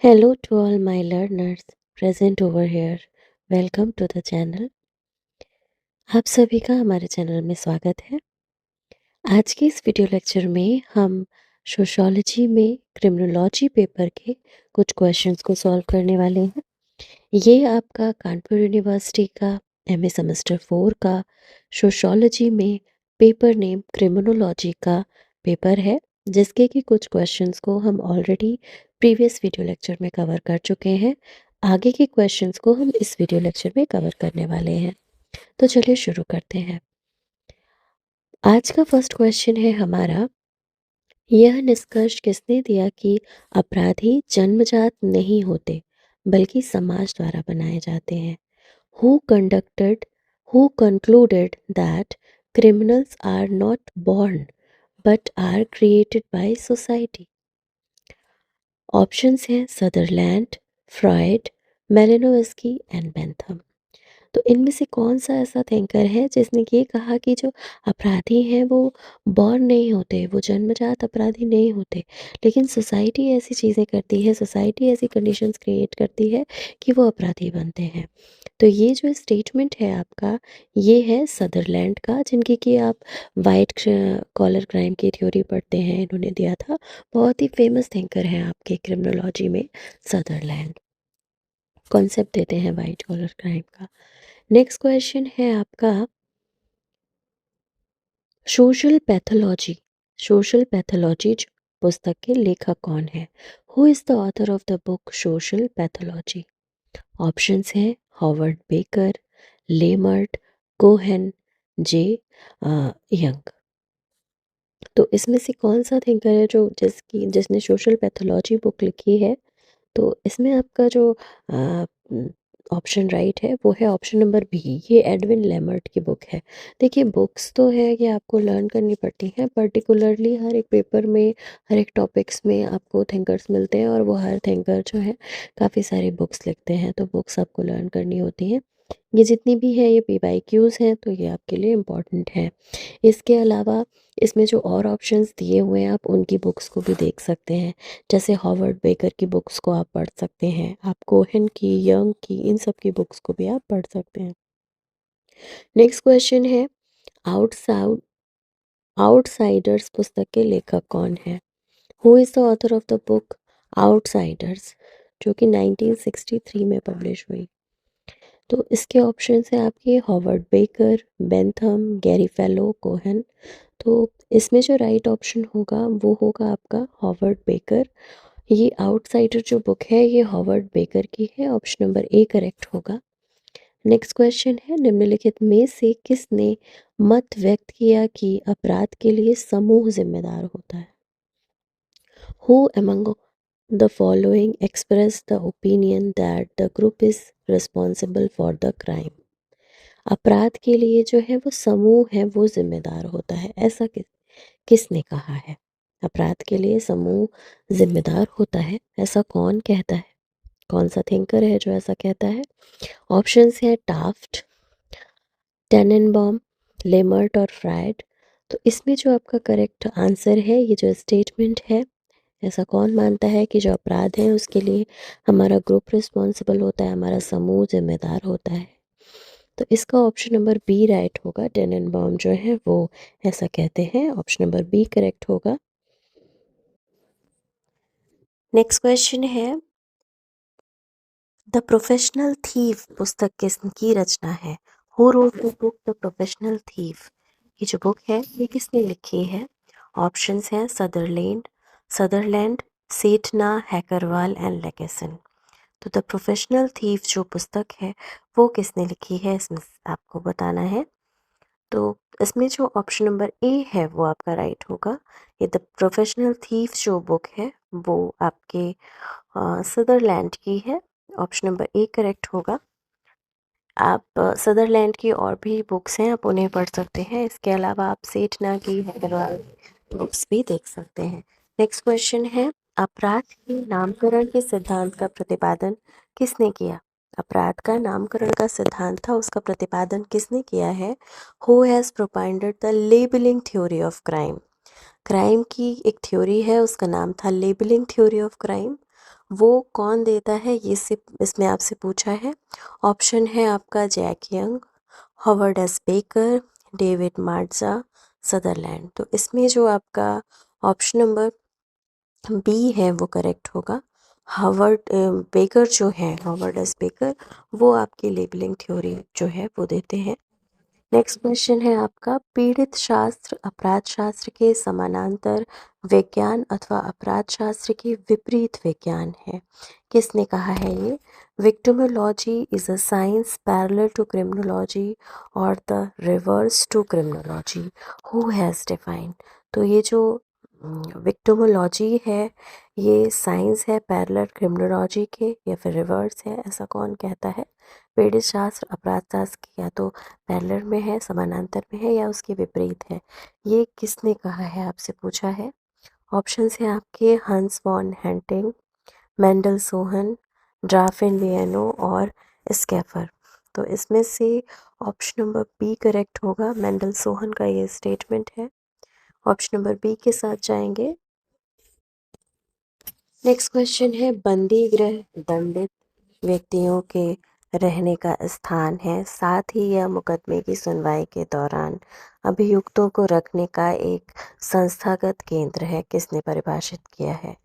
Hello to all my learners present over here. Welcome to the channel. आप सभी का हमारे चैनल में स्वागत है। आज के इस वीडियो लेक्चर में हम सोशियोलॉजी में क्रिमिनोलॉजी पेपर के कुछ क्वेश्चंस को सॉल्व करने वाले हैं। ये आपका कानपुर यूनिवर्सिटी का एमए सेमेस्टर 4 का सोशियोलॉजी में पेपर नेम क्रिमिनोलॉजी का पेपर है, जिसके कि कुछ क्वेश्चंस को हम ऑलरेडी प्रीवियस वीडियो लेक्चर में कवर कर चुके हैं। आगे के क्वेश्चंस को हम इस वीडियो लेक्चर में कवर करने वाले हैं। तो चलिए शुरू करते हैं। आज का फर्स्ट क्वेश्चन है हमारा, यह निष्कर्ष किसने दिया कि अपराधी जन्मजात नहीं होते बल्कि समाज द्वारा बनाए जाते हैं? Who concluded that criminals are not born but are created by society? Options हैं सदरलैंड, फ्रॉयड, मेलिनोव्स्की एंड बेंथम। तो इनमें से कौन सा ऐसा थिंकर है जिसने ये कहा कि जो अपराधी हैं वो बॉर्न नहीं होते, वो जन्मजात अपराधी नहीं होते, लेकिन सोसाइटी ऐसी चीज़ें करती है, सोसाइटी ऐसी कंडीशंस क्रिएट करती है कि वो अपराधी बनते हैं। तो ये जो स्टेटमेंट है आपका, ये है सदरलैंड का, जिनकी कि आप वाइट कॉलर क्राइम की थ्योरी पढ़ते हैं, इन्होंने दिया था। बहुत ही फेमस थिंकर हैं आपके क्रिमिनोलॉजी में सदरलैंड। कॉन्सेप्ट देते हैं वाइट कॉलर क्राइम का। नेक्स्ट क्वेश्चन है आपका, सोशल पैथोलॉजी। सोशल पैथोलॉजी पुस्तक के लेखक कौन है? Who is the author of the book social pathology? Options हैं हॉवर्ड बेकर, लेमर्ट, कोहेन, जे यंग। तो इसमें से कौन सा थिंकर है जो जिसने सोशल पैथोलॉजी बुक लिखी है? तो इसमें आपका जो ऑप्शन राइट है वो है ऑप्शन नंबर बी, ये एडविन लेमर्ट की बुक है। देखिए, बुक्स तो है ये आपको लर्न करनी पड़ती हैं, पर्टिकुलरली हर एक पेपर में, हर एक टॉपिक्स में आपको थिंकर्स मिलते हैं और वो हर थिंकर जो है काफ़ी सारी बुक्स लिखते हैं, तो बुक्स आपको लर्न करनी होती हैं। ये जितनी भी है ये पीवाईक्यूज़ हैं, तो ये आपके लिए इम्पॉर्टेंट है। इसके अलावा इसमें जो और ऑप्शंस दिए हुए हैं आप उनकी बुक्स को भी देख सकते हैं, जैसे हॉवर्ड बेकर की बुक्स को आप पढ़ सकते हैं, आप कोहेन की, यंग की, इन सब की बुक्स को भी आप पढ़ सकते हैं। नेक्स्ट क्वेश्चन है, आउटसाइड आउटसाइडर्स पुस्तक के लेखक कौन है? Who is the author of the book outsiders, जो कि 1963 में पब्लिश हुई? तो इसके ऑप्शन हैं आपके Howard baker, Bentham, Gary fellow, Cohen. तो इसमें जो राइट ऑप्शन होगा वो होगा आपका हॉवर्ड बेकर। ये आउटसाइडर जो बुक है ये हॉवर्ड बेकर की है, ऑप्शन नंबर ए करेक्ट होगा। नेक्स्ट क्वेश्चन है, निम्नलिखित में से किसने मत व्यक्त किया कि अपराध के लिए समूह जिम्मेदार होता है? Who among the following express the opinion that the group is responsible for the crime? अपराध के लिए जो है वो समूह है वो जिम्मेदार होता है, ऐसा किसने कहा है? अपराध के लिए समूह जिम्मेदार होता है, ऐसा कौन कहता है? कौन सा थिंकर है जो ऐसा कहता है? ऑप्शंस है टाफ्ट, टेनेनबॉम, लेमर्ट और फ्रायड। तो इसमें जो आपका करेक्ट आंसर है, ये जो स्टेटमेंट है, ऐसा कौन मानता है कि जो अपराध है उसके लिए हमारा ग्रुप रिस्पॉन्सिबल होता है, हमारा समूह जिम्मेदार होता है? तो इसका ऑप्शन नंबर बी राइट होगा। टेनेनबॉम जो है वो ऐसा कहते हैं, ऑप्शन नंबर बी करेक्ट होगा। नेक्स्ट क्वेश्चन है, द प्रोफेशनल थीफ पुस्तक किसकी रचना है? Who wrote the book the professional thief? ये जो बुक है ये किसने लिखी है? ऑप्शंस हैं सदरलैंड, सेठना, हैकरवाल एंड लेगेसन। तो द प्रोफेशनल थीफ जो पुस्तक है वो किसने लिखी है, इसमें आपको बताना है। तो इसमें जो ऑप्शन नंबर ए है वो आपका राइट होगा। ये द प्रोफेशनल थीफ जो बुक है वो आपके सदरलैंड की है, ऑप्शन नंबर ए करेक्ट होगा। आप सदरलैंड की और भी बुक्स हैं, आप उन्हें पढ़ सकते हैं। इसके अलावा आप सेठना की, हैदराबाद बुक्स भी देख सकते हैं। नेक्स्ट क्वेश्चन है, अपराध के नामकरण के सिद्धांत का प्रतिपादन किसने किया? अपराध का नामकरण का सिद्धांत था, उसका प्रतिपादन किसने किया है? Who has propounded the labelling theory of crime? Crime की एक थ्योरी है, उसका नाम था लेबलिंग थ्योरी ऑफ क्राइम। वो कौन देता है, ये इसमें आपसे पूछा है। ऑप्शन है आपका Jack Young, Howard S Becker, David Matza, Sutherland. तो इसमें जो आपका ऑप्शन नंबर बी है वो करेक्ट होगा। हार्वर्ड बेकर जो है, हार्वर्ड एस बेकर, वो आपकी लेबलिंग थ्योरी जो है वो देते हैं। नेक्स्ट क्वेश्चन है आपका, पीड़ित शास्त्र अपराध शास्त्र के समानांतर विज्ञान अथवा अपराध शास्त्र के विपरीत विज्ञान है। किसने कहा है ये? Victimology is a science parallel to criminology और the reverse to criminology. Who has defined? तो ये जो विक्टिमोलॉजी है ये साइंस है पैरेलल क्रिमिनोलॉजी के या फिर रिवर्स है, ऐसा कौन कहता है? पीड़ित शास्त्र अपराध शास्त्र की या तो पैरेलल में है, समानांतर में है, या उसके विपरीत है, ये किसने कहा है आपसे पूछा है। ऑप्शंस हैं आपके हंस वॉन हेंटिंग, मेंडल सोहन, ड्राफिन लिएनो और स्कैफर। तो इसमें से ऑप्शन नंबर बी करेक्ट होगा, मेंडल सोहन का ये स्टेटमेंट है। ऑप्शन नंबर बी के साथ जाएंगे। नेक्स्ट क्वेश्चन है, बंदी गृह दंडित व्यक्तियों के रहने का स्थान है, साथ ही यह मुकदमे की सुनवाई के दौरान अभियुक्तों को रखने का एक संस्थागत केंद्र है। किसने परिभाषित किया है?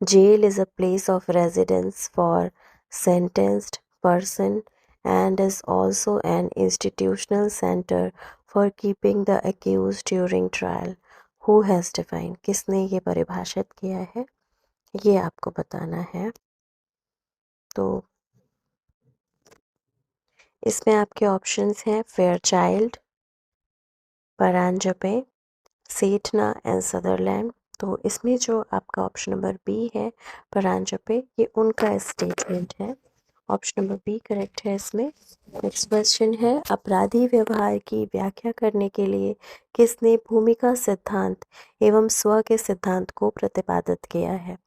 Jail is a place of residence for sentenced person and is also an institutional center for keeping the accused during trial. Who has defined? किसने ये परिभाषित किया है, ये आपको बताना है। तो इसमें आपके ऑप्शंस हैं Fairchild, Paranjape, Sethna and Sutherland. तो इसमें जो आपका ऑप्शन नंबर बी है, परांजपे, ये उनका स्टेटमेंट है। ऑप्शन नंबर बी करेक्ट है इसमें। नेक्स्ट क्वेश्चन है, अपराधी व्यवहार की व्याख्या करने के लिए किसने भूमिका सिद्धांत एवं स्व के सिद्धांत को प्रतिपादित किया है?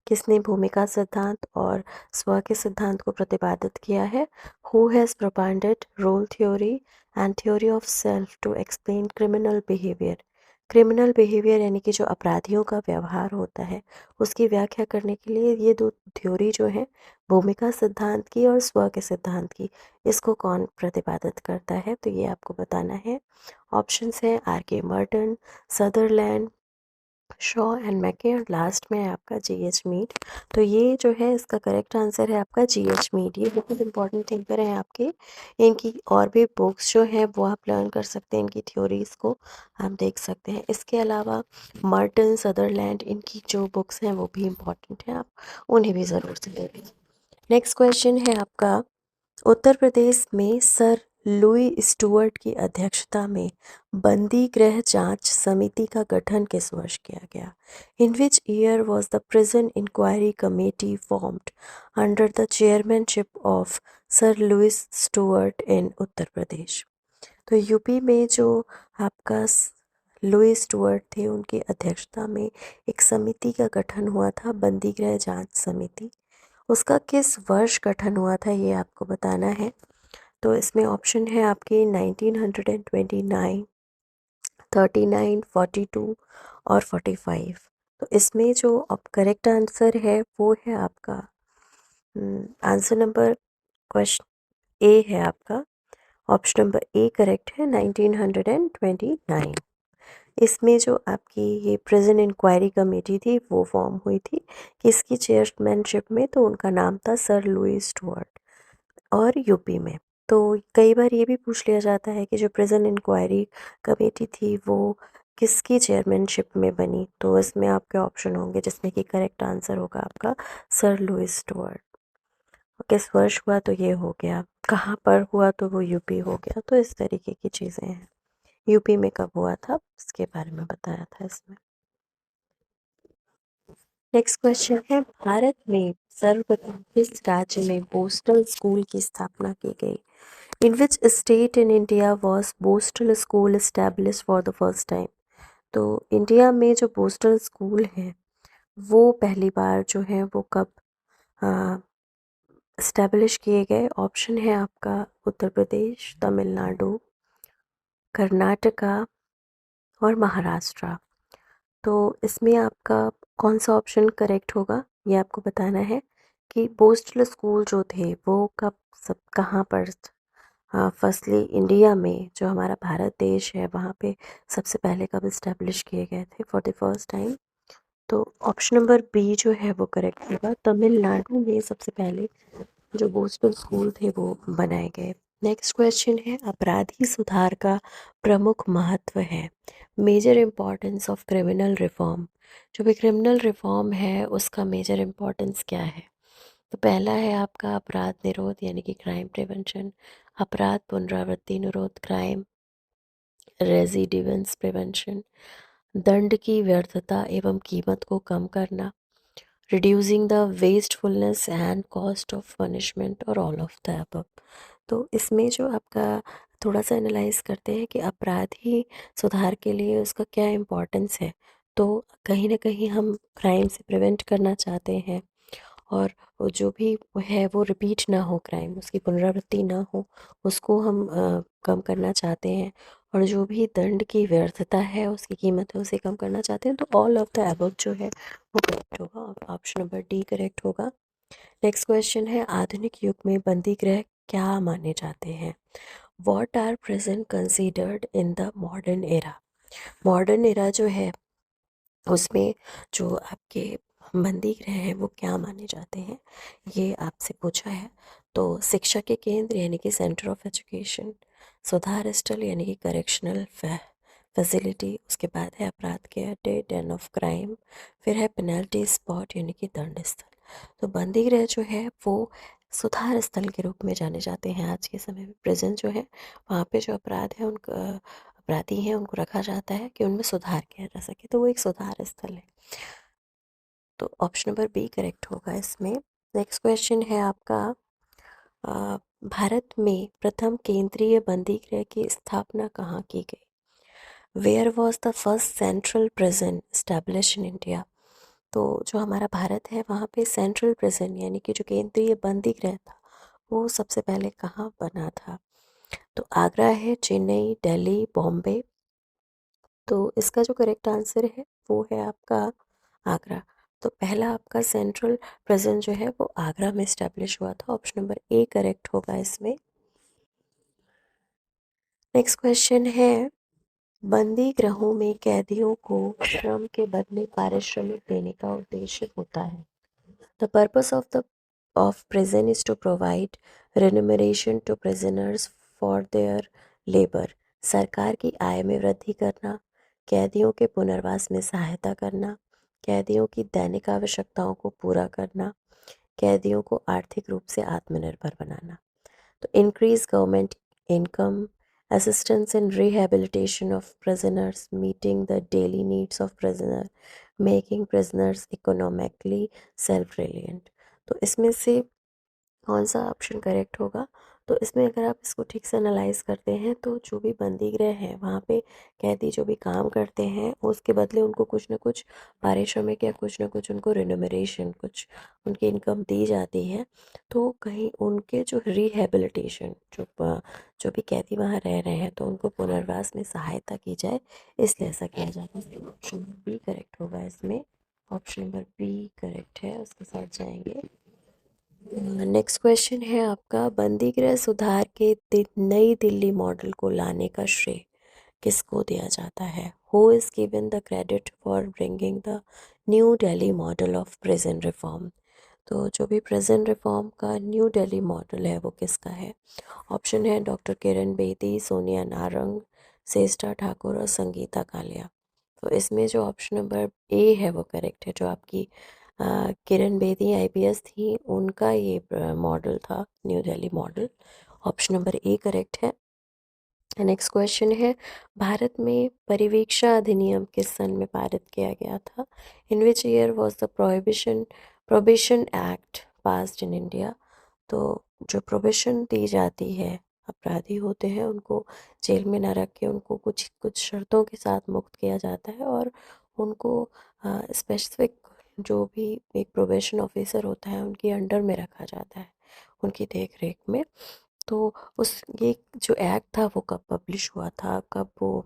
किसने भूमिका सिद्धांत और स्व के सिद्धांत को प्रतिपादित किया है? Who has propagated role theory and theory of self to explain criminal behaviour. Criminal behaviour यानी कि जो अपराधियों का व्यवहार होता है उसकी व्याख्या करने के लिए ये दो थ्योरी जो है, भूमिका सिद्धांत की और स्व के सिद्धांत की, इसको कौन प्रतिपादित करता है? तो ये आपको बताना है। ऑप्शंस हैं आर के मर्टन, सदरलैंड, शॉ एंड मैके, और लास्ट में है आपका जी एच मीड। तो ये जो है इसका करेक्ट आंसर है आपका जी एच मीड। ये बहुत इंपॉर्टेंट थिंकर हैं आपके, इनकी और भी बुक्स जो हैं वो आप लर्न कर सकते हैं, इनकी थ्योरीज को आप देख सकते हैं। इसके अलावा मर्टन, सदरलैंड, इनकी जो बुक्स हैं वो भी इम्पॉर्टेंट हैं, आप उन्हें भी ज़रूर से देखें। नेक्स्ट क्वेश्चन है आपका, उत्तर प्रदेश में सर लुई स्टुअर्ट की अध्यक्षता में बंदी गृह जांच समिति का गठन किस वर्ष किया गया? In which year was the prison inquiry committee formed under the chairmanship of sir Louis Stuart in Uttar Pradesh? तो यूपी में जो आपका लुई स्टुअर्ट थे, उनकी अध्यक्षता में एक समिति का गठन हुआ था, बंदी गृह जांच समिति। उसका किस वर्ष गठन हुआ था, ये आपको बताना है। तो इसमें ऑप्शन है आपके 1929, 39, 42 और 45। तो इसमें जो अब करेक्ट आंसर है वो है आपका आंसर नंबर, क्वेश्चन ए है आपका, ऑप्शन नंबर ए करेक्ट है, 1929। इसमें जो आपकी ये प्रेजेंट इंक्वायरी कमेटी थी वो फॉर्म हुई थी, किसकी चेयरमैनशिप में? तो उनका नाम था सर लुई स्टुअर्ट, और यूपी में। तो कई बार ये भी पूछ लिया जाता है कि जो प्रेजेंट इंक्वायरी कमेटी थी वो किसकी चेयरमैनशिप में बनी? तो इसमें आपके ऑप्शन होंगे जिसमें कि करेक्ट आंसर होगा आपका सर लुइस स्टुअर्ट। किस वर्ष हुआ? तो ये हो गया। कहाँ पर हुआ? तो वो यूपी हो गया। तो इस तरीके की चीज़ें हैं। यूपी में कब हुआ था इसके बारे में बताया था इसमें। नेक्स्ट क्वेश्चन है, भारत में सर्वप्रथम किस राज्य में पोस्टल स्कूल की स्थापना की गई? In which state in India was postal school establish for the first time? तो इंडिया में जो पोस्टल स्कूल हैं वो पहली बार जो है वो कब इस्टेब्लिश किए गए? ऑप्शन है आपका उत्तर प्रदेश, तमिलनाडु, कर्नाटका और महाराष्ट्र। तो इसमें आपका कौन सा ऑप्शन करेक्ट होगा, ये आपको बताना है। कि बोस्टल स्कूल जो थे वो कब सब कहाँ पर, हाँ, फर्स्टली इंडिया में जो हमारा भारत देश है वहाँ पे सबसे पहले कब इस्टेब्लिश किए गए थे फॉर द फर्स्ट टाइम। तो ऑप्शन नंबर बी जो है वो करेक्ट होगा। तमिलनाडु में सबसे पहले जो बोस्टल स्कूल थे वो बनाए गए। नेक्स्ट क्वेश्चन है, अपराधी सुधार का प्रमुख महत्व है। Major importance of criminal reform. जो भी क्रिमिनल रिफॉर्म है उसका मेजर इम्पॉर्टेंस क्या है? तो पहला है आपका अपराध निरोध यानी कि क्राइम प्रिवेंशन, अपराध पुनरावृत्ति निरोध क्राइम रेजिडिवेंस प्रिवेंशन, दंड की व्यर्थता एवं कीमत को कम करना, reducing the wastefulness and cost of punishment और ऑल ऑफ द अबव। तो इसमें जो आपका थोड़ा सा एनालाइज करते हैं कि अपराधी सुधार के लिए उसका क्या इम्पोर्टेंस है। तो कहीं ना कहीं हम क्राइम से प्रिवेंट करना चाहते हैं, और वो जो भी वो है वो रिपीट ना हो, क्राइम उसकी पुनरावृत्ति ना हो, उसको हम कम करना चाहते हैं। और जो भी दंड की व्यर्थता है उसकी कीमत है उसे कम करना चाहते हैं। तो ऑल ऑफ द अबव जो है वो करेक्ट होगा, ऑप्शन नंबर डी करेक्ट होगा। नेक्स्ट क्वेश्चन है, आधुनिक युग में बंदी गृह क्या माने जाते हैं? What are present considered in the modern era. Modern era जो है उसमें जो आपके बंदी गृह हैं वो क्या माने जाते हैं, ये आपसे पूछा है। तो शिक्षा के केंद्र यानी कि सेंटर ऑफ एजुकेशन, सुधार स्थल यानी कि करेक्शनल फैसिलिटी, उसके बाद है अपराध के अड्डे डेन ऑफ क्राइम, फिर है पेनल्टी स्पॉट यानी कि दंड स्थल। तो बंदी गृह जो है वो सुधार स्थल के रूप में जाने जाते हैं आज के समय में। प्रेजेंट जो है वहाँ पे जो अपराध है उनका अपराधी हैं उनको रखा जाता है कि उनमें सुधार किया जा सके, तो वो एक सुधार स्थल है। तो ऑप्शन नंबर बी करेक्ट होगा इसमें। नेक्स्ट क्वेश्चन है आपका, भारत में प्रथम केंद्रीय बंदी गृह की स्थापना कहाँ की गई? Where was the first central prison establish in India. तो जो हमारा भारत है वहाँ पे सेंट्रल प्रिजन यानी कि जो केंद्रीय बंदी गृह था वो सबसे पहले कहाँ बना था? तो आगरा है, चेन्नई, दिल्ली, बॉम्बे। तो इसका जो करेक्ट आंसर है वो है आपका आगरा। तो पहला आपका सेंट्रल प्रिजन जो है वो आगरा में स्टैब्लिश हुआ था। ऑप्शन नंबर ए करेक्ट होगा इसमें। नेक्स्ट क्वेश्चन है, बंदी गृहों में कैदियों को श्रम के बदले पारिश्रमिक देने का उद्देश्य होता है। The purpose of prison is to provide remuneration to prisoners for their labor। सरकार की आय में वृद्धि करना, कैदियों के पुनर्वास में सहायता करना, कैदियों की दैनिक आवश्यकताओं को पूरा करना, कैदियों को आर्थिक रूप से आत्मनिर्भर बनाना। तो increase government income, assistance in rehabilitation of prisoners, meeting the daily needs of prisoner, making prisoners economically self-reliant। तो इसमें से कौन सा ऑप्शन करेक्ट होगा? तो इसमें अगर आप इसको ठीक से एनालाइज करते हैं तो जो भी बंदी गृह है वहाँ पे कैदी जो भी काम करते हैं उसके बदले उनको कुछ ना कुछ पारिश्रमिक या कुछ ना कुछ उनको रिनोमरेशन, कुछ उनकी इनकम दी जाती है। तो कहीं उनके जो रिहेबिलिटेशन, जो भी कैदी वहाँ रह रहे हैं तो उनको पुनर्वास में सहायता की जाए, इसलिए ऐसा किया जाता है। ऑप्शन बी करेक्ट होगा इसमें। ऑप्शन नंबर बी करेक्ट है, उसके साथ जाएंगे। नेक्स्ट क्वेश्चन है आपका, बंदी गृह सुधार के नई दिल्ली मॉडल को लाने का श्रेय किसको दिया जाता है? Who is given the credit for bringing the new Delhi model of prison reform. तो जो भी प्रिजन रिफॉर्म का न्यू दिल्ली मॉडल है वो किसका है? ऑप्शन है डॉक्टर किरण बेदी, सोनिया नारंग, सेस्टा ठाकुर और संगीता कालिया। तो इसमें जो ऑप्शन नंबर ए है वो करेक्ट है। जो आपकी किरण बेदी आईपीएस थी उनका ये मॉडल था new Delhi model. Option number A correct है। नेक्स्ट क्वेश्चन है, भारत में परिवीक्षा अधिनियम किस सन में पारित किया गया था? In which year was the prohibition act passed in India. तो जो प्रोहिबिशन दी जाती है, अपराधी होते हैं उनको जेल में ना रख के उनको कुछ कुछ शर्तों के साथ मुक्त किया जाता है, और उनको स्पेसिफिक जो भी एक प्रोबेशन ऑफिसर होता है उनके अंडर में रखा जाता है, उनकी देख रेख में। तो उस ये जो एक्ट था वो कब पब्लिश हुआ था, कब वो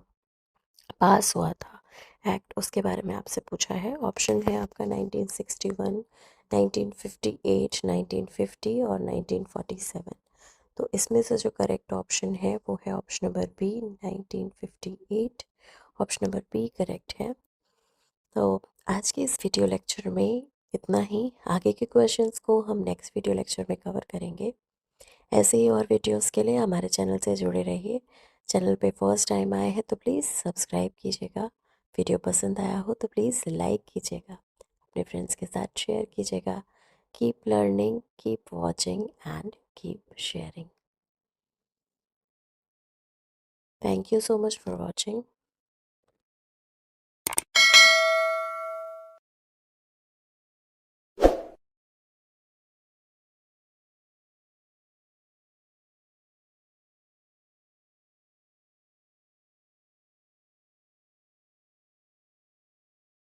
पास हुआ था एक्ट, उसके बारे में आपसे पूछा है। ऑप्शन है आपका 1961, 1958, 1950 और 1947। तो इसमें से जो करेक्ट ऑप्शन है वो है option number B 1958। Option number B correct है। तो आज के इस वीडियो लेक्चर में इतना ही। आगे के क्वेश्चंस को हम नेक्स्ट वीडियो लेक्चर में कवर करेंगे। ऐसे ही और वीडियोस के लिए हमारे चैनल से जुड़े रहिए। चैनल पे फर्स्ट टाइम आए हैं तो प्लीज़ सब्सक्राइब कीजिएगा। वीडियो पसंद आया हो तो प्लीज़ लाइक कीजिएगा, अपने फ्रेंड्स के साथ शेयर कीजिएगा। Keep learning, keep watching and keep sharing. Thank you so much for watching.